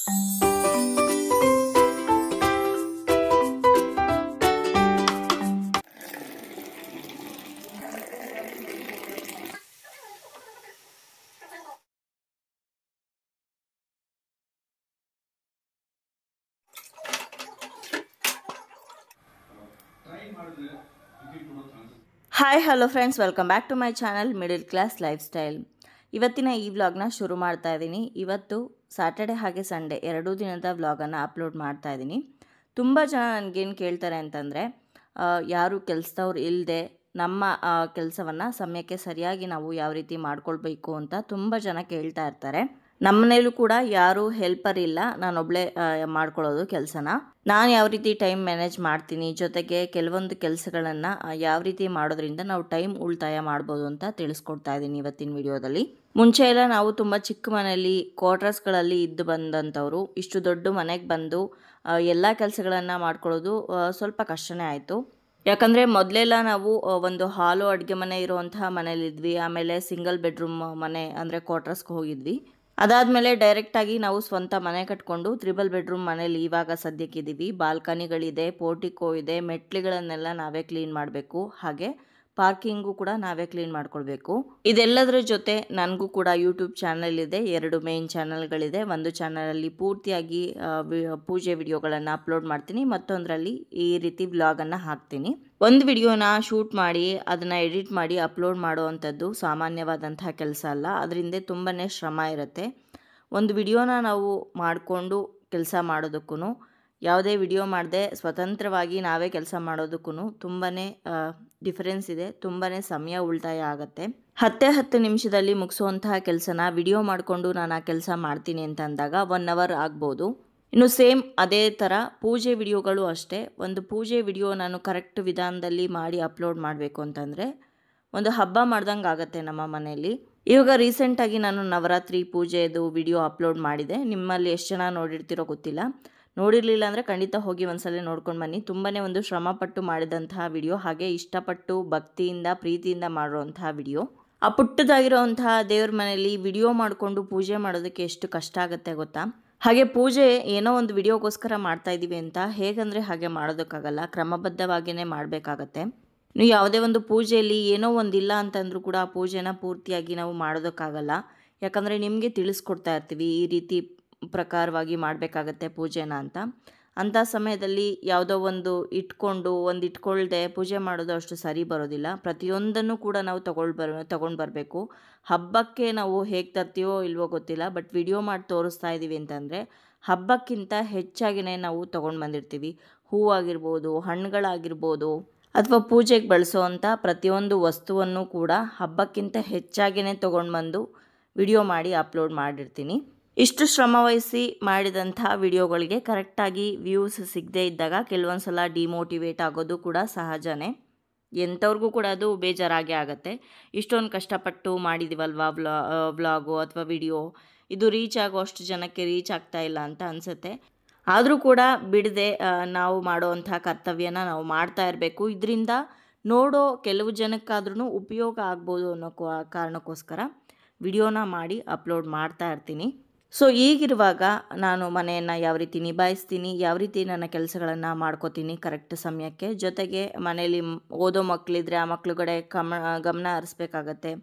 Hi hello friends, welcome back to my channel middle class lifestyle. ಇವತ್ತಿನ ಈ ವ್ಲಾಗ್ನ ಶುರು ಮಾಡ್ತಾ ಇದ್ದೀನಿ. ಇವತ್ತು ಸ್ಯಾಟರ್ಡೆ ಹಾಗೆ ಸಂಡೇ ಎರಡೂ ದಿನದ ವ್ಲಾಗನ್ನು ಅಪ್ಲೋಡ್ ಮಾಡ್ತಾ ಇದ್ದೀನಿ. ತುಂಬ ಜನ ನನಗೇನು ಕೇಳ್ತಾರೆ ಅಂತಂದರೆ, ಯಾರು ಕೆಲಸದವ್ರು ಇಲ್ಲದೆ ನಮ್ಮ ಕೆಲಸವನ್ನು ಸಮಯಕ್ಕೆ ಸರಿಯಾಗಿ ನಾವು ಯಾವ ರೀತಿ ಮಾಡ್ಕೊಳ್ಬೇಕು ಅಂತ ತುಂಬ ಜನ ಕೇಳ್ತಾ ಇರ್ತಾರೆ. ನಮ್ಮ ಮನೇಲೂ ಕೂಡ ಯಾರೂ ಹೆಲ್ಪರ್ ಇಲ್ಲ, ನಾನೊಬ್ಬಳೇ ಮಾಡ್ಕೊಳ್ಳೋದು ಕೆಲಸನ. ನಾನು ಯಾವ ರೀತಿ ಟೈಮ್ ಮ್ಯಾನೇಜ್ ಮಾಡ್ತೀನಿ, ಜೊತೆಗೆ ಕೆಲವೊಂದು ಕೆಲಸಗಳನ್ನು ಯಾವ ರೀತಿ ಮಾಡೋದ್ರಿಂದ ನಾವು ಟೈಮ್ ಉಳಿತಾಯ ಮಾಡ್ಬೋದು ಅಂತ ತಿಳಿಸ್ಕೊಡ್ತಾ ಇದ್ದೀನಿ ಇವತ್ತಿನ ವಿಡಿಯೋದಲ್ಲಿ. ಮುಂಚೆ ಎಲ್ಲ ನಾವು ತುಂಬ ಚಿಕ್ಕ ಮನೆಯಲ್ಲಿ ಕ್ವಾರ್ಟರ್ಸ್ಗಳಲ್ಲಿ ಇದ್ದು ಬಂದಂಥವ್ರು ಇಷ್ಟು ದೊಡ್ಡ ಮನೆಗೆ ಬಂದು ಎಲ್ಲ ಕೆಲಸಗಳನ್ನು ಮಾಡ್ಕೊಳ್ಳೋದು ಸ್ವಲ್ಪ ಕಷ್ಟನೇ ಆಯಿತು. ಯಾಕಂದರೆ ಮೊದಲೆಲ್ಲ ನಾವು ಒಂದು ಹಾಲು ಅಡುಗೆ ಮನೆ ಇರುವಂತಹ ಮನೇಲಿದ್ವಿ. ಆಮೇಲೆ ಸಿಂಗಲ್ ಬೆಡ್ರೂಮ್ ಮನೆ ಅಂದರೆ ಕ್ವಾರ್ಟರ್ಸ್ಗೆ ಹೋಗಿದ್ವಿ. ಅದಾದಮೇಲೆ ಡೈರೆಕ್ಟಾಗಿ ನಾವು ಸ್ವಂತ ಮನೆ ಕಟ್ಕೊಂಡು 3 ಬೆಡ್ರೂಮ್ ಮನೇಲಿ ಇವಾಗ ಸದ್ಯಕ್ಕಿದ್ದೀವಿ. ಬಾಲ್ಕನಿಗಳಿದೆ, ಪೋರ್ಟಿಕೋ ಇದೆ, ಮೆಟ್ಲಿಗಳನ್ನೆಲ್ಲ ನಾವೇ ಕ್ಲೀನ್ ಮಾಡಬೇಕು. ಹಾಗೆ ಪಾರ್ಕಿಂಗು ಕೂಡ ನಾವೇ ಕ್ಲೀನ್ ಮಾಡ್ಕೊಳ್ಬೇಕು. ಇದೆಲ್ಲದರ ಜೊತೆ ನನಗೂ ಕೂಡ ಯೂಟ್ಯೂಬ್ ಚಾನಲ್ ಇದೆ. 2 ಮೇನ್ ಚಾನಲ್ಗಳಿದೆ. ಒಂದು ಚಾನಲಲ್ಲಿ ಪೂರ್ತಿಯಾಗಿ ಪೂಜೆ ವಿಡಿಯೋಗಳನ್ನು ಅಪ್ಲೋಡ್ ಮಾಡ್ತೀನಿ, ಮತ್ತೊಂದರಲ್ಲಿ ಈ ರೀತಿ ವ್ಲಾಗನ್ನು ಹಾಕ್ತೀನಿ. ಒಂದು ವಿಡಿಯೋನ ಶೂಟ್ ಮಾಡಿ ಅದನ್ನು ಎಡಿಟ್ ಮಾಡಿ ಅಪ್ಲೋಡ್ ಮಾಡುವಂಥದ್ದು ಸಾಮಾನ್ಯವಾದಂತಹ ಕೆಲಸ ಅಲ್ಲ. ಅದರಿಂದ ತುಂಬಾ ಶ್ರಮ ಇರುತ್ತೆ. ಒಂದು ವಿಡಿಯೋನ ನಾವು ಮಾಡಿಕೊಂಡು ಕೆಲಸ ಮಾಡೋದಕ್ಕೂ, ಯಾವುದೇ ವಿಡಿಯೋ ಮಾಡದೆ ಸ್ವತಂತ್ರವಾಗಿ ನಾವೇ ಕೆಲಸ ಮಾಡೋದಕ್ಕೂ ತುಂಬಾ ಡಿಫರೆನ್ಸ್ ಇದೆ. ತುಂಬಾ ಸಮಯ ಉಳಿತಾಯ ಆಗುತ್ತೆ. 10 ನಿಮಿಷದಲ್ಲಿ ಮುಗಿಸುವಂತಹ ಕೆಲಸನ ವಿಡಿಯೋ ಮಾಡಿಕೊಂಡು ನಾನು ಆ ಕೆಲಸ ಮಾಡ್ತೀನಿ ಅಂತ ಅಂದಾಗ 1 ಅವರ್ ಆಗ್ಬೋದು. ಇನ್ನು ಸೇಮ್ ಅದೇ ಥರ ಪೂಜೆ ವಿಡಿಯೋಗಳು ಅಷ್ಟೇ. ಒಂದು ಪೂಜೆ ವಿಡಿಯೋ ನಾನು ಕರೆಕ್ಟ್ ವಿಧಾನದಲ್ಲಿ ಮಾಡಿ ಅಪ್ಲೋಡ್ ಮಾಡಬೇಕು ಅಂತಂದರೆ ಒಂದು ಹಬ್ಬ ಮಾಡ್ದಂಗೆ ಆಗುತ್ತೆ ನಮ್ಮ ಮನೆಯಲ್ಲಿ. ಇವಾಗ ರೀಸೆಂಟಾಗಿ ನಾನು ನವರಾತ್ರಿ ಪೂಜೆದು ವಿಡಿಯೋ ಅಪ್ಲೋಡ್ ಮಾಡಿದೆ. ನಿಮ್ಮಲ್ಲಿ ಎಷ್ಟು ಜನ ನೋಡಿರ್ತಿರೋ ಗೊತ್ತಿಲ್ಲ. ನೋಡಿರಲಿಲ್ಲ ಅಂದರೆ ಖಂಡಿತ ಹೋಗಿ ಒಂದ್ಸಲ ನೋಡ್ಕೊಂಡು ಬನ್ನಿ. ತುಂಬಾ ಒಂದು ಶ್ರಮಪಟ್ಟು ಮಾಡಿದಂತಹ ವಿಡಿಯೋ, ಹಾಗೆ ಇಷ್ಟಪಟ್ಟು ಭಕ್ತಿಯಿಂದ ಪ್ರೀತಿಯಿಂದ ಮಾಡಿರೋಂತಹ ವಿಡಿಯೋ. ಆ ಪುಟ್ಟದಾಗಿರೋಂತಹ ದೇವ್ರ ಮನೆಯಲ್ಲಿ ವಿಡಿಯೋ ಮಾಡಿಕೊಂಡು ಪೂಜೆ ಮಾಡೋದಕ್ಕೆ ಎಷ್ಟು ಕಷ್ಟ ಆಗುತ್ತೆ ಗೊತ್ತಾ. ಹಾಗೆ ಪೂಜೆ ಏನೋ ಒಂದು ವಿಡಿಯೋಗೋಸ್ಕರ ಮಾಡ್ತಾ ಇದ್ದೀವಿ ಅಂತ ಹೇಗಂದರೆ ಹಾಗೆ ಮಾಡೋದಕ್ಕಾಗಲ್ಲ. ಕ್ರಮಬದ್ಧವಾಗಿಯೇ ಮಾಡಬೇಕಾಗತ್ತೆ. ನೀವು ಯಾವುದೇ ಒಂದು ಪೂಜೆಯಲ್ಲಿ ಏನೋ ಒಂದಿಲ್ಲ ಅಂತಂದರೂ ಕೂಡ ಆ ಪೂಜೆನ ಪೂರ್ತಿಯಾಗಿ ನಾವು ಮಾಡೋದಕ್ಕಾಗಲ್ಲ. ಯಾಕಂದರೆ ನಿಮಗೆ ತಿಳಿಸ್ಕೊಡ್ತಾ ಇರ್ತೀವಿ ಈ ರೀತಿ ಪ್ರಕಾರವಾಗಿ ಮಾಡಬೇಕಾಗತ್ತೆ ಪೂಜೆನ ಅಂತ. ಅಂಥ ಸಮಯದಲ್ಲಿ ಯಾವುದೋ ಒಂದು ಇಟ್ಕೊಳ್ದೆ ಪೂಜೆ ಮಾಡೋದು ಅಷ್ಟು ಸರಿ ಬರೋದಿಲ್ಲ. ಪ್ರತಿಯೊಂದನ್ನು ಕೂಡ ನಾವು ತಗೊಂಡು ಬರಬೇಕು. ಹಬ್ಬಕ್ಕೆ ನಾವು ಹೇಗೆ ತರ್ತೀವೋ ಇಲ್ವೋ ಗೊತ್ತಿಲ್ಲ, ಬಟ್ ವಿಡಿಯೋ ಮಾಡಿ ತೋರಿಸ್ತಾ ಇದ್ದೀವಿ ಅಂತಂದರೆ ಹಬ್ಬಕ್ಕಿಂತ ಹೆಚ್ಚಾಗಿಯೇ ನಾವು ತೊಗೊಂಡು ಬಂದಿರ್ತೀವಿ. ಹೂವಾಗಿರ್ಬೋದು, ಹಣ್ಣುಗಳಾಗಿರ್ಬೋದು, ಅಥವಾ ಪೂಜೆಗೆ ಬಳಸೋವಂಥ ಪ್ರತಿಯೊಂದು ವಸ್ತುವನ್ನು ಕೂಡ ಹಬ್ಬಕ್ಕಿಂತ ಹೆಚ್ಚಾಗಿಯೇ ತೊಗೊಂಡು ಬಂದು ವಿಡಿಯೋ ಮಾಡಿ ಅಪ್ಲೋಡ್ ಮಾಡಿರ್ತೀನಿ. ಇಷ್ಟು ಶ್ರಮವಹಿಸಿ ಮಾಡಿದಂಥ ವಿಡಿಯೋಗಳಿಗೆ ಕರೆಕ್ಟಾಗಿ ವ್ಯೂಸ್ ಸಿಗದೇ ಇದ್ದಾಗ ಕೆಲವೊಂದು ಸಲ ಡಿಮೋಟಿವೇಟ್ ಆಗೋದು ಕೂಡ ಸಹಜನೇ. ಎಂಥವ್ರಿಗೂ ಕೂಡ ಅದು ಬೇಜಾರಾಗೇ ಆಗುತ್ತೆ. ಇಷ್ಟೊಂದು ಕಷ್ಟಪಟ್ಟು ಮಾಡಿದ್ದೀವಲ್ವಾ ವ್ಲಾಗು ಅಥವಾ ವಿಡಿಯೋ, ಇದು ರೀಚ್ ಆಗೋ ಅಷ್ಟು ಜನಕ್ಕೆ ರೀಚ್ ಆಗ್ತಾ ಇಲ್ಲ ಅಂತ ಅನಿಸುತ್ತೆ. ಆದರೂ ಕೂಡ ಬಿಡದೆ ನಾವು ಮಾಡೋವಂಥ ಕರ್ತವ್ಯನ ನಾವು ಮಾಡ್ತಾ ಇರಬೇಕು. ಇದರಿಂದ ನೋಡೋ ಕೆಲವು ಜನಕ್ಕಾದ್ರೂ ಉಪಯೋಗ ಆಗ್ಬೋದು ಅನ್ನೋ ಕಾರಣಕ್ಕೋಸ್ಕರ ವಿಡಿಯೋನ ಮಾಡಿ ಅಪ್ಲೋಡ್ ಮಾಡ್ತಾ ಇರ್ತೀನಿ. ಸೊ ಈಗಿರುವಾಗ ನಾನು ಮನೆಯನ್ನು ಯಾವ ರೀತಿ ನಿಭಾಯಿಸ್ತೀನಿ, ಯಾವ ರೀತಿ ನನ್ನ ಕೆಲಸಗಳನ್ನು ಮಾಡ್ಕೋತೀನಿ ಕರೆಕ್ಟ್ ಸಮಯಕ್ಕೆ, ಜೊತೆಗೆ ಮನೇಲಿ ಓದೋ ಮಕ್ಕಳಿದ್ರೆ ಆ ಮಕ್ಕಳುಗಡೆ ಗಮನ ಹರಿಸ್ಬೇಕಾಗತ್ತೆ.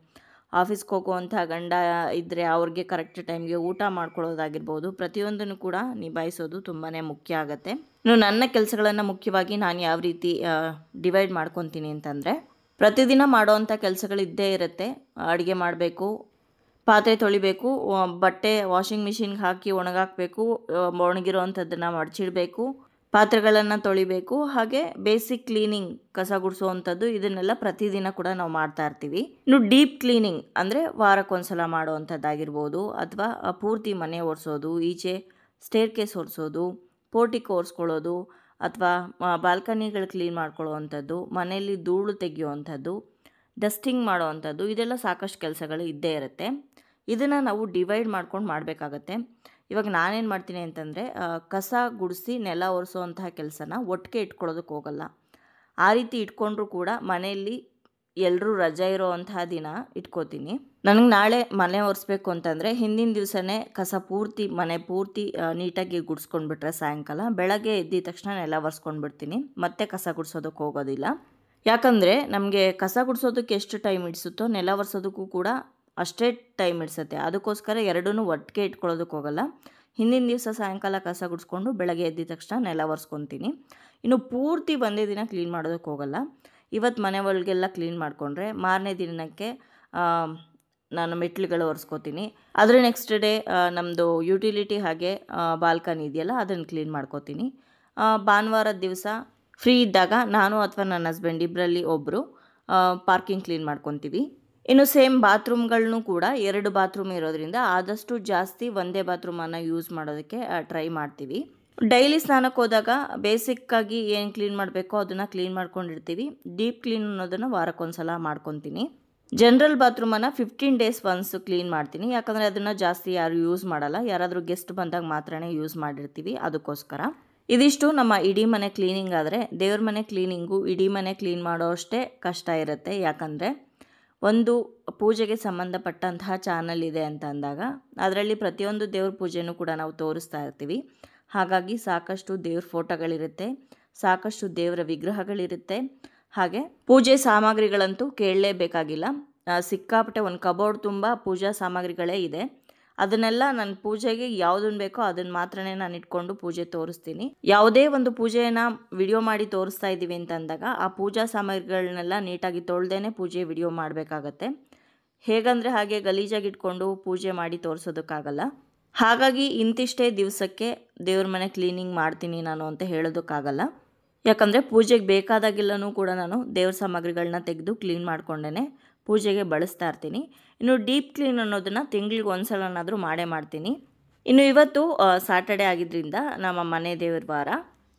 ಆಫೀಸ್ಗೆ ಹೋಗುವಂಥ ಗಂಡ ಇದ್ದರೆ ಅವ್ರಿಗೆ ಕರೆಕ್ಟ್ ಟೈಮ್ಗೆ ಊಟ ಮಾಡ್ಕೊಳ್ಳೋದಾಗಿರ್ಬೋದು, ಪ್ರತಿಯೊಂದನ್ನು ಕೂಡ ನಿಭಾಯಿಸೋದು ತುಂಬಾ ಮುಖ್ಯ ಆಗುತ್ತೆ. ಇನ್ನು ನನ್ನ ಕೆಲಸಗಳನ್ನು ಮುಖ್ಯವಾಗಿ ನಾನು ಯಾವ ರೀತಿ ಡಿವೈಡ್ ಮಾಡ್ಕೊತೀನಿ ಅಂತಂದರೆ, ಪ್ರತಿದಿನ ಮಾಡೋವಂಥ ಕೆಲಸಗಳಿದ್ದೇ ಇರುತ್ತೆ. ಅಡುಗೆ ಮಾಡಬೇಕು, ಪಾತ್ರೆ ತೊಳಿಬೇಕು, ಬಟ್ಟೆ ವಾಷಿಂಗ್ ಮಿಷಿನ್ಗೆ ಹಾಕಿ ಒಣಗಾಕಬೇಕು, ಒಣಗಿರೋವಂಥದ್ದನ್ನು ಮಡಚಿಡಬೇಕು, ಪಾತ್ರೆಗಳನ್ನು ತೊಳಿಬೇಕು, ಹಾಗೆ ಬೇಸಿಕ್ ಕ್ಲೀನಿಂಗ್ ಕಸ ಗುಡಿಸೋವಂಥದ್ದು, ಇದನ್ನೆಲ್ಲ ಪ್ರತಿದಿನ ಕೂಡ ನಾವು ಮಾಡ್ತಾ ಇರ್ತೀವಿ. ಇನ್ನು ಡೀಪ್ ಕ್ಲೀನಿಂಗ್ ಅಂದರೆ ವಾರಕ್ಕೊಂದ್ಸಲ ಮಾಡೋವಂಥದ್ದಾಗಿರ್ಬೋದು, ಅಥವಾ ಪೂರ್ತಿ ಮನೆ ಒರೆಸೋದು, ಈಚೆ ಸ್ಟೇರ್ ಕೇಸ್ ಒರೆಸೋದು, ಪೋರ್ಟಿಕೋ ಒರೆಸ್ಕೊಳ್ಳೋದು, ಅಥವಾ ಬಾಲ್ಕನಿಗಳು ಕ್ಲೀನ್ ಮಾಡ್ಕೊಳ್ಳೋವಂಥದ್ದು, ಮನೆಯಲ್ಲಿ ಧೂಳು ತೆಗೆಯುವಂಥದ್ದು, ಡಸ್ಟಿಂಗ್ ಮಾಡೋವಂಥದ್ದು, ಇದೆಲ್ಲ ಸಾಕಷ್ಟು ಕೆಲಸಗಳು ಇದ್ದೇ ಇರುತ್ತೆ. ಇದನ್ನು ನಾವು ಡಿವೈಡ್ ಮಾಡ್ಕೊಂಡು ಮಾಡಬೇಕಾಗತ್ತೆ. ಇವಾಗ ನಾನೇನು ಮಾಡ್ತೀನಿ ಅಂತಂದರೆ, ಕಸ ಗುಡಿಸಿ ನೆಲ ಒರೆಸೋವಂತಹ ಕೆಲಸನ ಒಟ್ಟಿಗೆ ಇಟ್ಕೊಳ್ಳೋದಕ್ಕೆ ಹೋಗಲ್ಲ. ಆ ರೀತಿ ಇಟ್ಕೊಂಡ್ರೂ ಕೂಡ ಮನೆಯಲ್ಲಿ ಎಲ್ಲರೂ ರಜೆ ಇರೋವಂತಹ ದಿನ ಇಟ್ಕೋತೀನಿ. ನನಗೆ ನಾಳೆ ಮನೆ ಒರೆಸ್ಬೇಕು ಅಂತಂದರೆ ಹಿಂದಿನ ದಿವಸನೇ ಕಸ ಪೂರ್ತಿ ಮನೆ ಪೂರ್ತಿ ನೀಟಾಗಿ ಗುಡಿಸ್ಕೊಂಡ್ಬಿಟ್ರೆ ಸಾಯಂಕಾಲ ಬೆಳಗ್ಗೆ ಎದ್ದಿದ ತಕ್ಷಣ ನೆಲ ಒರೆಸ್ಕೊಂಡ್ಬಿಡ್ತೀನಿ. ಮತ್ತೆ ಕಸ ಗುಡಿಸೋದಕ್ಕೆ ಹೋಗೋದಿಲ್ಲ. ಯಾಕಂದರೆ ನಮಗೆ ಕಸ ಗುಡಿಸೋದಕ್ಕೆ ಎಷ್ಟು ಟೈಮ್ ಹಿಡಿಸುತ್ತೋ ನೆಲ ಒರೆಸೋದಕ್ಕೂ ಕೂಡ ಅಷ್ಟೇ ಟೈಮ್ ಹಿಡಿಸುತ್ತೆ. ಅದಕ್ಕೋಸ್ಕರ ಎರಡನ್ನೂ ಒಟ್ಟಿಗೆ ಇಟ್ಕೊಳ್ಳೋದಕ್ಕೆ ಹೋಗಲ್ಲ. ಹಿಂದಿನ ದಿವಸ ಸಾಯಂಕಾಲ ಕಸ ಗುಡಿಸ್ಕೊಂಡು ಬೆಳಗ್ಗೆ ಎದ್ದಿದ ತಕ್ಷಣ ನೆಲ ಒರೆಸ್ಕೊತೀನಿ. ಇನ್ನು ಪೂರ್ತಿ ಒಂದೇ ದಿನ ಕ್ಲೀನ್ ಮಾಡೋದಕ್ಕೆ ಹೋಗಲ್ಲ. ಇವತ್ತು ಮನೆ ಒಳಗೆಲ್ಲ ಕ್ಲೀನ್ ಮಾಡಿಕೊಂಡ್ರೆ ಮಾರನೇ ದಿನಕ್ಕೆ ನಾನು ಮೆಟ್ಲುಗಳು ಒರೆಸ್ಕೋತೀನಿ. ಅದರ ನೆಕ್ಸ್ಟ್ ಡೇ ನಮ್ಮದು ಯುಟಿಲಿಟಿ ಹಾಗೆ ಬಾಲ್ಕನಿ ಇದೆಯಲ್ಲ ಅದನ್ನು ಕ್ಲೀನ್ ಮಾಡ್ಕೋತೀನಿ. ಭಾನುವಾರದ ದಿವಸ ಫ್ರೀ ಇದ್ದಾಗ ನಾನು ಅಥವಾ ನನ್ನ ಹಸ್ಬೆಂಡ್ ಇಬ್ಬರಲ್ಲಿ ಒಬ್ಬರು ಪಾರ್ಕಿಂಗ್ ಕ್ಲೀನ್ ಮಾಡ್ಕೊತೀವಿ. ಇನ್ನು ಸೇಮ್ ಬಾತ್ರೂಮ್ಗಳನ್ನೂ ಕೂಡ 2 ಬಾತ್ರೂಮ್ ಇರೋದ್ರಿಂದ ಆದಷ್ಟು ಜಾಸ್ತಿ ಒಂದೇ ಬಾತ್ರೂಮನ್ನು ಯೂಸ್ ಮಾಡೋದಕ್ಕೆ ಟ್ರೈ ಮಾಡ್ತೀವಿ. ಡೈಲಿ ಸ್ನಾನಕ್ಕೆ ಹೋದಾಗ ಬೇಸಿಕ್ಕಾಗಿ ಏನು ಕ್ಲೀನ್ ಮಾಡಬೇಕೋ ಅದನ್ನು ಕ್ಲೀನ್ ಮಾಡ್ಕೊಂಡಿರ್ತೀವಿ. ಡೀಪ್ ಕ್ಲೀನ್ ಅನ್ನೋದನ್ನು ವಾರಕ್ಕೊಂದು ಸಲ ಮಾಡ್ಕೊತೀನಿ. ಜನರಲ್ ಬಾತ್ರೂಮನ್ನು 15 ಡೇಸ್ ಒನ್ಸ್ ಕ್ಲೀನ್ ಮಾಡ್ತೀನಿ. ಯಾಕಂದರೆ ಅದನ್ನು ಜಾಸ್ತಿ ಯಾರು ಯೂಸ್ ಮಾಡಲ್ಲ. ಯಾರಾದರೂ ಗೆಸ್ಟ್ ಬಂದಾಗ ಮಾತ್ರನೇ ಯೂಸ್ ಮಾಡಿರ್ತೀವಿ. ಅದಕ್ಕೋಸ್ಕರ ಇದಿಷ್ಟು ನಮ್ಮ ಇಡೀ ಮನೆ ಕ್ಲೀನಿಂಗ್. ಆದರೆ ದೇವ್ರ ಮನೆ ಕ್ಲೀನಿಂಗು ಇಡೀ ಮನೆ ಕ್ಲೀನ್ ಮಾಡೋ ಅಷ್ಟೇ ಕಷ್ಟ ಇರುತ್ತೆ. ಯಾಕಂದರೆ ಒಂದು ಪೂಜೆಗೆ ಸಂಬಂಧಪಟ್ಟಂತಹ ಚಾನಲ್ ಇದೆ ಅಂತ ಅಂದಾಗ ಅದರಲ್ಲಿ ಪ್ರತಿಯೊಂದು ದೇವ್ರ ಪೂಜೆನೂ ಕೂಡ ನಾವು ತೋರಿಸ್ತಾ ಇರ್ತೀವಿ. ಹಾಗಾಗಿ ಸಾಕಷ್ಟು ದೇವ್ರ ಫೋಟೋಗಳಿರುತ್ತೆ, ಸಾಕಷ್ಟು ದೇವರ ವಿಗ್ರಹಗಳಿರುತ್ತೆ. ಹಾಗೆ ಪೂಜೆ ಸಾಮಗ್ರಿಗಳಂತೂ ಕೇಳಲೇಬೇಕಾಗಿಲ್ಲ. ಸಿಕ್ಕಾಪಟ್ಟೆ ಒಂದು ಕಬೋರ್ಡ್ ತುಂಬ ಪೂಜಾ ಸಾಮಗ್ರಿಗಳೇ ಇದೆ. ಅದನ್ನೆಲ್ಲ ನನ್ನ ಪೂಜೆಗೆ ಯಾವುದನ್ನು ಬೇಕೋ ಅದನ್ನು ಮಾತ್ರನೇ ನಾನು ಇಟ್ಕೊಂಡು ಪೂಜೆ ತೋರಿಸ್ತೀನಿ. ಯಾವುದೇ ಒಂದು ಪೂಜೆಯನ್ನು ವಿಡಿಯೋ ಮಾಡಿ ತೋರಿಸ್ತಾ ಇದ್ದೀವಿ ಅಂತಂದಾಗ ಆ ಪೂಜಾ ಸಾಮಗ್ರಿಗಳನ್ನೆಲ್ಲ ನೀಟಾಗಿ ತೊಳ್ದೇನೆ ಪೂಜೆ ವಿಡಿಯೋ ಮಾಡಬೇಕಾಗತ್ತೆ. ಹೇಗಂದರೆ ಹಾಗೆ ಗಲೀಜಾಗಿ ಇಟ್ಕೊಂಡು ಪೂಜೆ ಮಾಡಿ ತೋರಿಸೋದಕ್ಕಾಗಲ್ಲ. ಹಾಗಾಗಿ ಇಂತಿಷ್ಟೇ ದಿವಸಕ್ಕೆ ದೇವ್ರ ಮನೆ ಕ್ಲೀನಿಂಗ್ ಮಾಡ್ತೀನಿ ನಾನು ಅಂತ ಹೇಳೋದಕ್ಕಾಗಲ್ಲ. ಯಾಕಂದರೆ ಪೂಜೆಗೆ ಬೇಕಾದಾಗೆಲ್ಲನೂ ಕೂಡ ನಾನು ದೇವ್ರ ಸಾಮಗ್ರಿಗಳನ್ನ ತೆಗೆದು ಕ್ಲೀನ್ ಮಾಡಿಕೊಂಡೇ ಪೂಜೆಗೆ ಬಳಸ್ತಾ ಇರ್ತೀನಿ. ಇನ್ನು ಡೀಪ್ ಕ್ಲೀನ್ ಅನ್ನೋದನ್ನು ತಿಂಗಳಿಗೆ ಒಂದು ಸಲನಾದರೂ ಮಾಡೇ ಮಾಡ್ತೀನಿ. ಇನ್ನು ಇವತ್ತು ಸ್ಯಾಟರ್ಡೆ ಆಗಿದ್ದರಿಂದ ನಮ್ಮ ಮನೆ ದೇವ್ರ ವಾರ.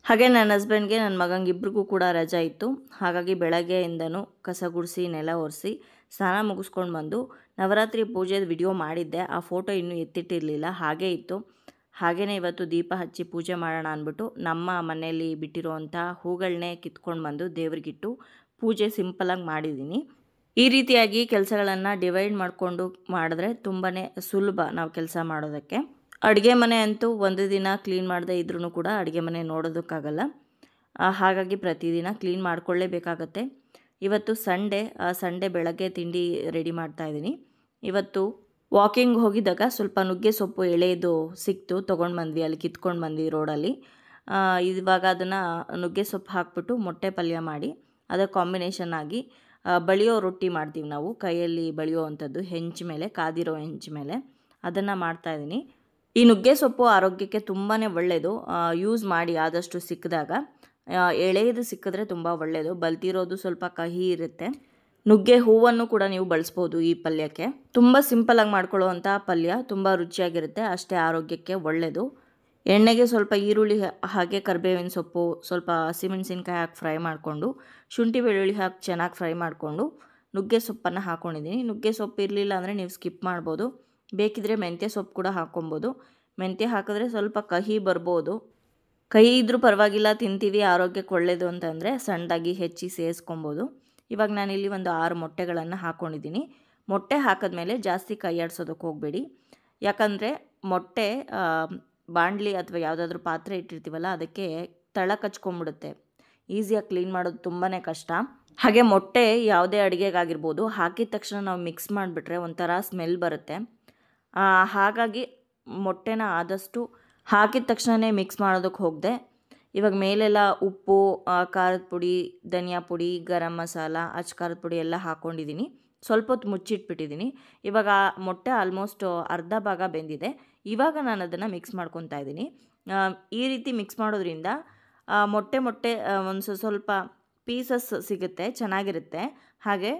ಹಾಗೆ ನನ್ನ ಹಸ್ಬೆಂಡ್ಗೆ ನನ್ನ ಮಗಂಗೆ ಇಬ್ರಿಗೂ ಕೂಡ ರಜೆ ಇತ್ತು. ಹಾಗಾಗಿ ಬೆಳಗ್ಗೆಯಿಂದನೂ ಕಸ ಗುಡಿಸಿ ನೆಲ ಒರೆಸಿ ಸ್ನಾನ ಮುಗಿಸ್ಕೊಂಡು ಬಂದು ನವರಾತ್ರಿ ಪೂಜೆದ ವಿಡಿಯೋ ಮಾಡಿದ್ದೆ. ಆ ಫೋಟೋ ಇನ್ನೂ ಎತ್ತಿಟ್ಟಿರಲಿಲ್ಲ, ಹಾಗೇ ಇತ್ತು. ಹಾಗೆಯೇ ಇವತ್ತು ದೀಪ ಹಚ್ಚಿ ಪೂಜೆ ಮಾಡೋಣ ಅಂದ್ಬಿಟ್ಟು ನಮ್ಮ ಮನೆಯಲ್ಲಿ ಬಿಟ್ಟಿರೋವಂಥ ಹೂಗಳನ್ನೇ ಕಿತ್ಕೊಂಡು ಬಂದು ದೇವ್ರಿಗಿಟ್ಟು ಪೂಜೆ ಸಿಂಪಲಾಗಿ ಮಾಡಿದ್ದೀನಿ. ಈ ರೀತಿಯಾಗಿ ಕೆಲಸಗಳನ್ನು ಡಿವೈಡ್ ಮಾಡಿಕೊಂಡು ಮಾಡಿದ್ರೆ ತುಂಬಾ ಸುಲಭ ನಾವು ಕೆಲಸ ಮಾಡೋದಕ್ಕೆ. ಅಡುಗೆ ಮನೆ ಅಂತೂ ಒಂದು ದಿನ ಕ್ಲೀನ್ ಮಾಡದೇ ಇದ್ರೂ ಕೂಡ ಅಡುಗೆ ಮನೆ ನೋಡೋದಕ್ಕಾಗಲ್ಲ. ಹಾಗಾಗಿ ಪ್ರತಿದಿನ ಕ್ಲೀನ್ ಮಾಡಿಕೊಳ್ಳೇಬೇಕಾಗತ್ತೆ. ಇವತ್ತು ಸಂಡೇ ಬೆಳಗ್ಗೆ ತಿಂಡಿ ರೆಡಿ ಮಾಡ್ತಾಯಿದ್ದೀನಿ. ಇವತ್ತು ವಾಕಿಂಗ್ ಹೋಗಿದ್ದಾಗ ಸ್ವಲ್ಪ ನುಗ್ಗೆ ಸೊಪ್ಪು ಎಳೆದು ಸಿಕ್ತು, ತೊಗೊಂಡು ಬಂದ್ವಿ, ಅಲ್ಲಿ ಕಿತ್ಕೊಂಡು ಬಂದ್ವಿ ರೋಡಲ್ಲಿ. ಇವಾಗ ಅದನ್ನು ನುಗ್ಗೆ ಸೊಪ್ಪು ಹಾಕ್ಬಿಟ್ಟು ಮೊಟ್ಟೆ ಪಲ್ಯ ಮಾಡಿ ಅದರ ಕಾಂಬಿನೇಷನ್ ಆಗಿ ಬಳಿಯೋ ರೊಟ್ಟಿ ಮಾಡ್ತೀವಿ ನಾವು, ಕೈಯಲ್ಲಿ ಬಳಿಯೋ ಅಂಥದ್ದು, ಹೆಂಚು ಮೇಲೆ ಕಾದಿರೋ ಹೆಂಚು ಮೇಲೆ ಅದನ್ನು ಮಾಡ್ತಾಯಿದ್ದೀನಿ. ಈ ನುಗ್ಗೆ ಸೊಪ್ಪು ಆರೋಗ್ಯಕ್ಕೆ ತುಂಬಾ ಒಳ್ಳೆಯದು. ಯೂಸ್ ಮಾಡಿ ಆದಷ್ಟು ಸಿಕ್ಕಿದಾಗ. ಎಳೆಯದು ಸಿಕ್ಕಿದ್ರೆ ತುಂಬ ಒಳ್ಳೆಯದು. ಬಲ್ತಿರೋದು ಸ್ವಲ್ಪ ಕಹಿ ಇರುತ್ತೆ. ನುಗ್ಗೆ ಹೂವನ್ನು ಕೂಡ ನೀವು ಬಳಸ್ಬೋದು ಈ ಪಲ್ಯಕ್ಕೆ. ತುಂಬ ಸಿಂಪಲಾಗಿ ಮಾಡ್ಕೊಳ್ಳೋವಂಥ ಪಲ್ಯ, ತುಂಬ ರುಚಿಯಾಗಿರುತ್ತೆ, ಅಷ್ಟೇ ಆರೋಗ್ಯಕ್ಕೆ ಒಳ್ಳೆಯದು. ಎಣ್ಣೆಗೆ ಸ್ವಲ್ಪ ಈರುಳ್ಳಿ ಹಾಗೆ ಕರಿಬೇವಿನ ಸೊಪ್ಪು, ಸ್ವಲ್ಪ ಹಸಿಮೆಣಸಿನ್ಕಾಯಿ ಹಾಕಿ ಫ್ರೈ ಮಾಡಿಕೊಂಡು ಶುಂಠಿ ಬೆಳ್ಳುಳ್ಳಿ ಹಾಕಿ ಚೆನ್ನಾಗಿ ಫ್ರೈ ಮಾಡಿಕೊಂಡು ನುಗ್ಗೆ ಸೊಪ್ಪನ್ನು ಹಾಕ್ಕೊಂಡಿದ್ದೀನಿ. ನುಗ್ಗೆ ಸೊಪ್ಪು ಇರಲಿಲ್ಲ ಅಂದರೆ ನೀವು ಸ್ಕಿಪ್ ಮಾಡ್ಬೋದು. ಬೇಕಿದ್ದರೆ ಮೆಂತ್ಯ ಸೊಪ್ಪು ಕೂಡ ಹಾಕ್ಕೊಬೋದು. ಮೆಂತ್ಯ ಹಾಕಿದ್ರೆ ಸ್ವಲ್ಪ ಕಹಿ ಬರ್ಬೋದು. ಕಹಿ ಇದ್ದರೂ ಪರವಾಗಿಲ್ಲ, ತಿಂತೀವಿ, ಆರೋಗ್ಯಕ್ಕೆ ಒಳ್ಳೆಯದು ಅಂತಂದರೆ ಸಣ್ಣದಾಗಿ ಹೆಚ್ಚಿ ಸೇರಿಸ್ಕೊಬೋದು. ಇವಾಗ ನಾನಿಲ್ಲಿ ಒಂದು 6 ಮೊಟ್ಟೆಗಳನ್ನು ಹಾಕ್ಕೊಂಡಿದ್ದೀನಿ. ಮೊಟ್ಟೆ ಹಾಕಿದ್ಮೇಲೆ ಜಾಸ್ತಿ ಕೈ ಆಡಿಸೋದಕ್ಕೆ ಹೋಗಬೇಡಿ. ಯಾಕಂದರೆ ಮೊಟ್ಟೆ ಬಾಣಲಿ ಅಥವಾ ಯಾವುದಾದ್ರೂ ಪಾತ್ರೆ ಇಟ್ಟಿರ್ತೀವಲ್ಲ ಅದಕ್ಕೆ ತಳ ಕಚ್ಕೊಂಡ್ಬಿಡುತ್ತೆ. ಈಸಿಯಾಗಿ ಕ್ಲೀನ್ ಮಾಡೋದು ತುಂಬಾ ಕಷ್ಟ. ಹಾಗೆ ಮೊಟ್ಟೆ ಯಾವುದೇ ಅಡುಗೆಗಾಗಿರ್ಬೋದು ಹಾಕಿದ ತಕ್ಷಣ ನಾವು ಮಿಕ್ಸ್ ಮಾಡಿಬಿಟ್ರೆ ಒಂಥರ ಸ್ಮೆಲ್ ಬರುತ್ತೆ. ಹಾಗಾಗಿ ಮೊಟ್ಟೆನ ಆದಷ್ಟು ಹಾಕಿದ ತಕ್ಷಣವೇ ಮಿಕ್ಸ್ ಮಾಡೋದಕ್ಕೆ ಹೋಗದೆ ಇವಾಗ ಮೇಲೆಲ್ಲ ಉಪ್ಪು, ಖಾರದ ಪುಡಿ, ಧನಿಯಾ ಪುಡಿ, ಗರಂ ಮಸಾಲ, ಖಾರದ ಪುಡಿ ಎಲ್ಲ ಹಾಕ್ಕೊಂಡಿದ್ದೀನಿ. ಸ್ವಲ್ಪ ಹೊತ್ತು ಮುಚ್ಚಿಟ್ಬಿಟ್ಟಿದ್ದೀನಿ. ಇವಾಗ ಮೊಟ್ಟೆ ಆಲ್ಮೋಸ್ಟ್ ಅರ್ಧ ಭಾಗ ಬೆಂದಿದೆ. ಇವಾಗ ನಾನು ಅದನ್ನು ಮಿಕ್ಸ್ ಮಾಡ್ಕೊತಾ ಇದ್ದೀನಿ. ಈ ರೀತಿ ಮಿಕ್ಸ್ ಮಾಡೋದ್ರಿಂದ ಮೊಟ್ಟೆ ಒಂದು ಸ್ವಲ್ಪ ಪೀಸಸ್ ಸಿಗುತ್ತೆ, ಚೆನ್ನಾಗಿರುತ್ತೆ. ಹಾಗೆ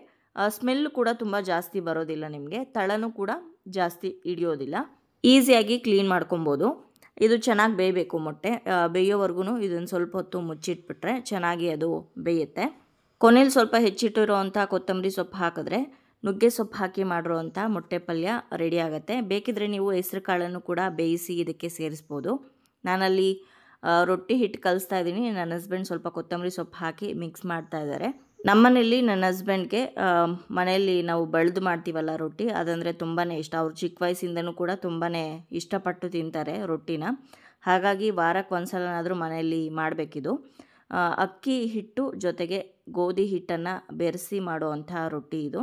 ಸ್ಮೆಲ್ಲು ಕೂಡ ತುಂಬ ಜಾಸ್ತಿ ಬರೋದಿಲ್ಲ ನಿಮಗೆ, ತಳನೂ ಕೂಡ ಜಾಸ್ತಿ ಹಿಡಿಯೋದಿಲ್ಲ. ಈಸಿಯಾಗಿ ಕ್ಲೀನ್ ಮಾಡ್ಕೊಬೋದು. ಇದು ಚೆನ್ನಾಗಿ ಬೇಯಬೇಕು ಮೊಟ್ಟೆ. ಬೇಯೋವರೆಗೂ ಇದನ್ನು ಸ್ವಲ್ಪ ಹೊತ್ತು ಮುಚ್ಚಿಟ್ಬಿಟ್ರೆ ಚೆನ್ನಾಗಿ ಅದು ಬೇಯುತ್ತೆ. ಕೊನೆಯಲ್ಲಿ ಸ್ವಲ್ಪ ಹೆಚ್ಚಿಟ್ಟಿರೋವಂಥ ಕೊತ್ತಂಬರಿ ಸೊಪ್ಪು ಹಾಕಿದ್ರೆ ನುಗ್ಗೆ ಸೊಪ್ಪು ಹಾಕಿ ಮಾಡಿರೋವಂಥ ಮೊಟ್ಟೆ ಪಲ್ಯ ರೆಡಿ ಆಗುತ್ತೆ. ಬೇಕಿದ್ರೆ ನೀವು ಹೆಸರು ಕಾಳನ್ನು ಕೂಡ ಬೇಯಿಸಿ ಇದಕ್ಕೆ ಸೇರಿಸ್ಬೋದು. ನಾನಲ್ಲಿ ರೊಟ್ಟಿ ಹಿಟ್ಟು ಕಲಿಸ್ತಾ ಇದ್ದೀನಿ. ನನ್ನ ಹಸ್ಬೆಂಡ್ ಸ್ವಲ್ಪ ಕೊತ್ತಂಬರಿ ಸೊಪ್ಪು ಹಾಕಿ ಮಿಕ್ಸ್ ಮಾಡ್ತಾ ಇದ್ದಾರೆ. ನಮ್ಮನೇಲಿ ನನ್ನ ಹಸ್ಬೆಂಡ್ಗೆ ಮನೆಯಲ್ಲಿ ನಾವು ಬಳ್ದು ಮಾಡ್ತೀವಲ್ಲ ರೊಟ್ಟಿ, ಅದಂದರೆ ತುಂಬಾ ಇಷ್ಟ. ಅವ್ರು ಚಿಕ್ಕ ವಯಸ್ಸಿಂದನೂ ಕೂಡ ತುಂಬಾ ಇಷ್ಟಪಟ್ಟು ತಿಂತಾರೆ ರೊಟ್ಟಿನ. ಹಾಗಾಗಿ ವಾರಕ್ಕೆ ಒಂದು ಸಲನಾದರೂ ಮನೆಯಲ್ಲಿ ಮಾಡಬೇಕಿದು. ಅಕ್ಕಿ ಹಿಟ್ಟು ಜೊತೆಗೆ ಗೋಧಿ ಹಿಟ್ಟನ್ನು ಬೆರೆಸಿ ಮಾಡುವಂಥ ರೊಟ್ಟಿ ಇದು.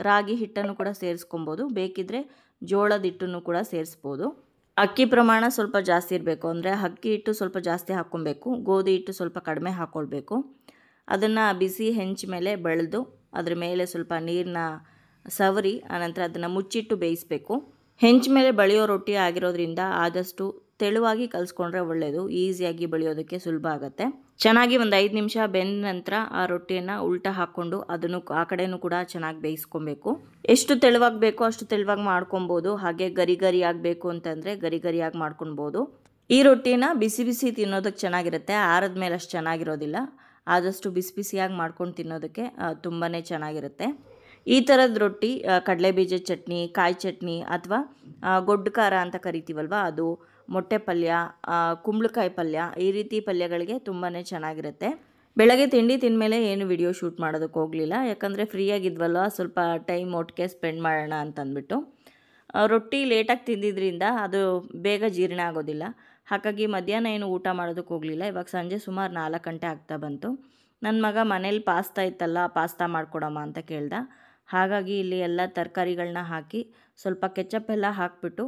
ರಾಗಿ ಹಿಟ್ಟನ್ನು ಕೂಡ ಸೇರಿಸ್ಕೊಬೋದು, ಬೇಕಿದ್ದರೆ ಜೋಳದ ಹಿಟ್ಟನ್ನು ಕೂಡ ಸೇರಿಸ್ಬೋದು. ಅಕ್ಕಿ ಪ್ರಮಾಣ ಸ್ವಲ್ಪ ಜಾಸ್ತಿ ಇರಬೇಕು, ಅಂದರೆ ಅಕ್ಕಿ ಹಿಟ್ಟು ಸ್ವಲ್ಪ ಜಾಸ್ತಿ ಹಾಕ್ಕೊಬೇಕು, ಗೋಧಿ ಹಿಟ್ಟು ಸ್ವಲ್ಪ ಕಡಿಮೆ ಹಾಕ್ಕೊಳ್ಬೇಕು. ಅದನ್ನು ಬಿಸಿ ಹೆಂಚು ಮೇಲೆ ಬೆಳೆದು ಅದ್ರ ಮೇಲೆ ಸ್ವಲ್ಪ ನೀರನ್ನ ಸವರಿ ಆನಂತರ ಅದನ್ನು ಮುಚ್ಚಿಟ್ಟು ಬೇಯಿಸಬೇಕು. ಹೆಂಚು ಮೇಲೆ ಬೆಳೆಯೋ ರೊಟ್ಟಿ ಆಗಿರೋದ್ರಿಂದ ಆದಷ್ಟು ತೆಳುವಾಗಿ ಕಲಿಸ್ಕೊಂಡ್ರೆ ಒಳ್ಳೆಯದು, ಈಸಿಯಾಗಿ ಬೆಳೆಯೋದಕ್ಕೆ ಸುಲಭ ಆಗುತ್ತೆ. ಚೆನ್ನಾಗಿ ಒಂದು 5 ನಿಮಿಷ ಬೆಂದ ನಂತರ ಆ ರೊಟ್ಟಿಯನ್ನು ಉಲ್ಟಾ ಹಾಕ್ಕೊಂಡು ಅದನ್ನು ಆ ಕಡೆಯೂ ಕೂಡ ಚೆನ್ನಾಗಿ ಬೇಯಿಸ್ಕೊಬೇಕು. ಎಷ್ಟು ತೆಳುವಾಗಿ ಬೇಕೋ ಅಷ್ಟು ತೆಳುವಾಗಿ ಮಾಡ್ಕೊಬೋದು, ಹಾಗೆ ಗರಿ ಗರಿ ಆಗಬೇಕು ಅಂತಂದರೆ ಗರಿ ಗರಿಯಾಗಿ ಮಾಡ್ಕೊಳ್ಬೋದು. ಈ ರೊಟ್ಟಿನ ಬಿಸಿ ಬಿಸಿ ತಿನ್ನೋದಕ್ಕೆ ಚೆನ್ನಾಗಿರುತ್ತೆ, ಆರದ ಮೇಲೆ ಅಷ್ಟು ಚೆನ್ನಾಗಿರೋದಿಲ್ಲ. ಆದಷ್ಟು ಬಿಸಿ ಬಿಸಿಯಾಗಿ ಮಾಡ್ಕೊಂಡು ತಿನ್ನೋದಕ್ಕೆ ತುಂಬಾ ಚೆನ್ನಾಗಿರುತ್ತೆ. ಈ ಥರದ ರೊಟ್ಟಿ ಕಡಲೆಬೀಜದ ಚಟ್ನಿ, ಕಾಯಿ ಚಟ್ನಿ ಅಥವಾ ಗೊಡ್ಡು ಖಾರ ಅಂತ ಕರಿತೀವಲ್ವ ಅದು, ಮೊಟ್ಟೆ ಪಲ್ಯ, ಕುಂಬಳಕಾಯಿ ಪಲ್ಯ, ಈ ರೀತಿ ಪಲ್ಯಗಳಿಗೆ ತುಂಬಾ ಚೆನ್ನಾಗಿರುತ್ತೆ. ಬೆಳಗ್ಗೆ ತಿಂಡಿ ತಿಂದಮೇಲೆ ಏನು ವಿಡಿಯೋ ಶೂಟ್ ಮಾಡೋದಕ್ಕೆ ಹೋಗಲಿಲ್ಲ, ಯಾಕಂದರೆ ಫ್ರೀಯಾಗಿದ್ವಲ್ವ, ಸ್ವಲ್ಪ ಟೈಮ್ ಒಟ್ಟಿಗೆ ಸ್ಪೆಂಡ್ ಮಾಡೋಣ ಅಂತಂದ್ಬಿಟ್ಟು. ರೊಟ್ಟಿ ಲೇಟಾಗಿ ತಿಂದಿದ್ದರಿಂದ ಅದು ಬೇಗ ಜೀರ್ಣ ಆಗೋದಿಲ್ಲ. ಹಾಗಾಗಿ ಮಧ್ಯಾಹ್ನ ಏನು ಊಟ ಮಾಡೋದಕ್ಕೆ ಹೋಗಲಿಲ್ಲ. ಇವಾಗ ಸಂಜೆ ಸುಮಾರು 4 ಗಂಟೆ ಆಗ್ತಾ ಬಂತು. ನನ್ನ ಮಗ ಮನೇಲಿ ಪಾಸ್ತಾ ಇತ್ತಲ್ಲ, ಪಾಸ್ತಾ ಮಾಡಿಕೊಡಮ್ಮ ಅಂತ ಕೇಳ್ದ. ಹಾಗಾಗಿ ಇಲ್ಲಿ ಎಲ್ಲ ತರಕಾರಿಗಳನ್ನ ಹಾಕಿ ಸ್ವಲ್ಪ ಕೆಚಪ್ ಎಲ್ಲ ಹಾಕಿಬಿಟ್ಟು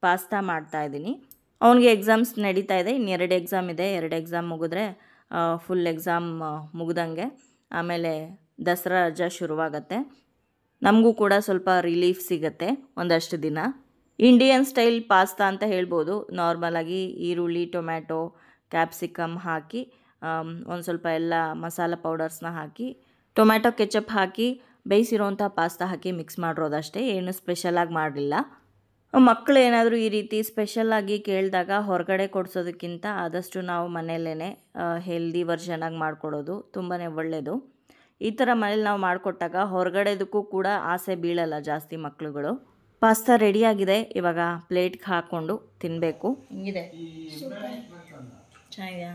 ಪಾಸ್ತಾ ಮಾಡ್ತಾಯಿದ್ದೀನಿ. ಅವನಿಗೆ ಎಕ್ಸಾಮ್ಸ್ ನಡೀತಾ ಇದೆ, ಇನ್ನು 2 ಎಕ್ಸಾಮ್ ಇದೆ. 2 ಎಕ್ಸಾಮ್ ಮುಗಿದ್ರೆ ಫುಲ್ ಎಕ್ಸಾಮ್ ಮುಗ್ದಂಗೆ. ಆಮೇಲೆ ದಸರಾ ರಜಾ ಶುರುವಾಗತ್ತೆ. ನಮಗೂ ಕೂಡ ಸ್ವಲ್ಪ ರಿಲೀಫ್ ಸಿಗುತ್ತೆ ಒಂದಷ್ಟು ದಿನ. ಇಂಡಿಯನ್ ಸ್ಟೈಲ್ ಪಾಸ್ತಾ ಅಂತ ಹೇಳ್ಬೋದು. ನಾರ್ಮಲಾಗಿ ಈರುಳ್ಳಿ, ಟೊಮ್ಯಾಟೊ, ಕ್ಯಾಪ್ಸಿಕಮ್ ಹಾಕಿ ಒಂದು ಸ್ವಲ್ಪ ಎಲ್ಲ ಮಸಾಲ ಪೌಡರ್ಸ್ನ ಹಾಕಿ, ಟೊಮ್ಯಾಟೊ ಕೆಚಪ್ ಹಾಕಿ ಬೇಯಿಸಿರೋಂಥ ಪಾಸ್ತಾ ಹಾಕಿ ಮಿಕ್ಸ್ ಮಾಡಿರೋದಷ್ಟೇ, ಏನು ಸ್ಪೆಷಲಾಗಿ ಮಾಡಲಿಲ್ಲ. ಮಕ್ಕಳು ಏನಾದರೂ ಈ ರೀತಿ ಸ್ಪೆಷಲಾಗಿ ಕೇಳಿದಾಗ ಹೊರಗಡೆ ಕೊಡಿಸೋದಕ್ಕಿಂತ ಆದಷ್ಟು ನಾವು ಮನೆಯಲ್ಲೇ ಹೆಲ್ದಿ ವರ್ಷನಾಗಿ ಮಾಡಿಕೊಡೋದು ತುಂಬಾ ಒಳ್ಳೆಯದು. ಈ ಥರ ಮನೇಲಿ ನಾವು ಮಾಡಿಕೊಟ್ಟಾಗ ಹೊರಗಡೆದಕ್ಕೂ ಕೂಡ ಆಸೆ ಬೀಳಲ್ಲ ಜಾಸ್ತಿ ಮಕ್ಕಳುಗಳು. ಪಾಸ್ತಾ ರೆಡಿಯಾಗಿದೆ, ಇವಾಗ ಪ್ಲೇಟ್ಗೆ ಹಾಕ್ಕೊಂಡು ತಿನ್ನಬೇಕು. ಹಿಂಗಿದೆ, ಚೆನ್ನಾಗಿದೆಯಾ?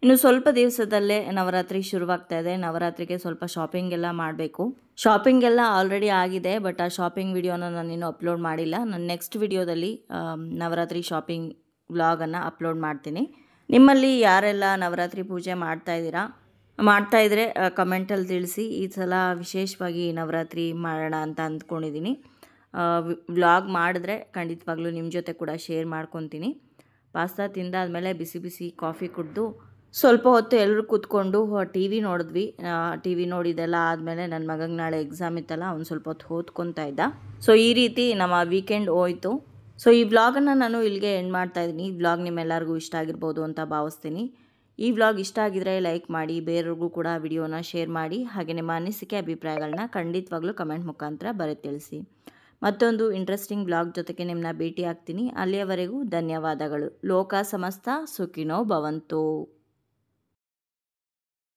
ಇನ್ನು ಸ್ವಲ್ಪ ದಿವಸದಲ್ಲೇ ನವರಾತ್ರಿ ಶುರುವಾಗ್ತಾ ಇದೆ. ನವರಾತ್ರಿಗೆ ಸ್ವಲ್ಪ ಶಾಪಿಂಗ್ ಎಲ್ಲ ಮಾಡಬೇಕು. ಶಾಪಿಂಗ್ ಎಲ್ಲ ಆಲ್ರೆಡಿ ಆಗಿದೆ, ಬಟ್ ಆ ಶಾಪಿಂಗ್ ವಿಡಿಯೋನ ನಾನಿನ್ನೂ ಅಪ್ಲೋಡ್ ಮಾಡಿಲ್ಲ. ನಾನು ನೆಕ್ಸ್ಟ್ ವಿಡಿಯೋದಲ್ಲಿ ನವರಾತ್ರಿ ಶಾಪಿಂಗ್ ವ್ಲಾಗನ್ನು ಅಪ್ಲೋಡ್ ಮಾಡ್ತೀನಿ. ನಿಮ್ಮಲ್ಲಿ ಯಾರೆಲ್ಲ ನವರಾತ್ರಿ ಪೂಜೆ ಮಾಡ್ತಾಯಿದ್ರೆ ಕಮೆಂಟಲ್ಲಿ ತಿಳಿಸಿ. ಈ ಸಲ ವಿಶೇಷವಾಗಿ ನವರಾತ್ರಿ ಮಾಡೋಣ ಅಂತ ಅಂದ್ಕೊಂಡಿದ್ದೀನಿ. ವ್ಲಾಗ್ ಮಾಡಿದ್ರೆ ಖಂಡಿತವಾಗ್ಲೂ ನಿಮ್ಮ ಜೊತೆ ಕೂಡ ಶೇರ್ ಮಾಡ್ಕೊತೀನಿ. ಪಾಸ್ತಾ ತಿಂದಾದ್ಮೇಲೆ ಬಿಸಿ ಬಿಸಿ ಕಾಫಿ ಕುಡಿದು ಸ್ವಲ್ಪ ಹೊತ್ತು ಎಲ್ಲರೂ ಕೂತ್ಕೊಂಡು ಟಿ ವಿ ನೋಡಿದ್ವಿ. ಟಿ ವಿ ನೋಡಿದೆಲ್ಲ ಆದಮೇಲೆ ನನ್ನ ಮಗಂಗೆ ನಾಳೆ ಎಕ್ಸಾಮ್ ಇತ್ತಲ್ಲ, ಅವ್ನು ಸ್ವಲ್ಪ ಹೊತ್ತು ಓದ್ಕೊತಾ ಇದ್ದ. ಸೊ ಈ ರೀತಿ ನಮ್ಮ ವೀಕೆಂಡ್ ಹೋಯಿತು. ಸೊ ಈ ವ್ಲಾಗನ್ನು ನಾನು ಇಲ್ಲಿಗೆ ಎಂಡ್ ಮಾಡ್ತಾಯಿದ್ದೀನಿ. ಈ ವ್ಲಾಗ್ ನಿಮ್ಮೆಲ್ಲರಿಗೂ ಇಷ್ಟ ಆಗಿರ್ಬೋದು ಅಂತ ಭಾವಿಸ್ತೀನಿ. ಈ ವ್ಲಾಗ್ ಇಷ್ಟ ಆಗಿದ್ರೆ ಲೈಕ್ ಮಾಡಿ, ಬೇರೆಯವ್ರಿಗೂ ಕೂಡ ವಿಡಿಯೋನ ಶೇರ್ ಮಾಡಿ, ಹಾಗೆ ನಿಮ್ಮ ಅನಿಸಿಕೆ ಅಭಿಪ್ರಾಯಗಳನ್ನ ಖಂಡಿತವಾಗ್ಲೂ ಕಮೆಂಟ್ ಮುಖಾಂತರ ಬರೆದು ತಿಳಿಸಿ. ಮತ್ತೊಂದು ಇಂಟ್ರೆಸ್ಟಿಂಗ್ ವ್ಲಾಗ್ ಜೊತೆಗೆ ನಿಮ್ಮನ್ನ ಭೇಟಿ ಆಗ್ತೀನಿ. ಅಲ್ಲಿಯವರೆಗೂ ಧನ್ಯವಾದಗಳು. ಲೋಕ ಸಮಸ್ತ ಸುಖಿನೋ ಭವಂತು.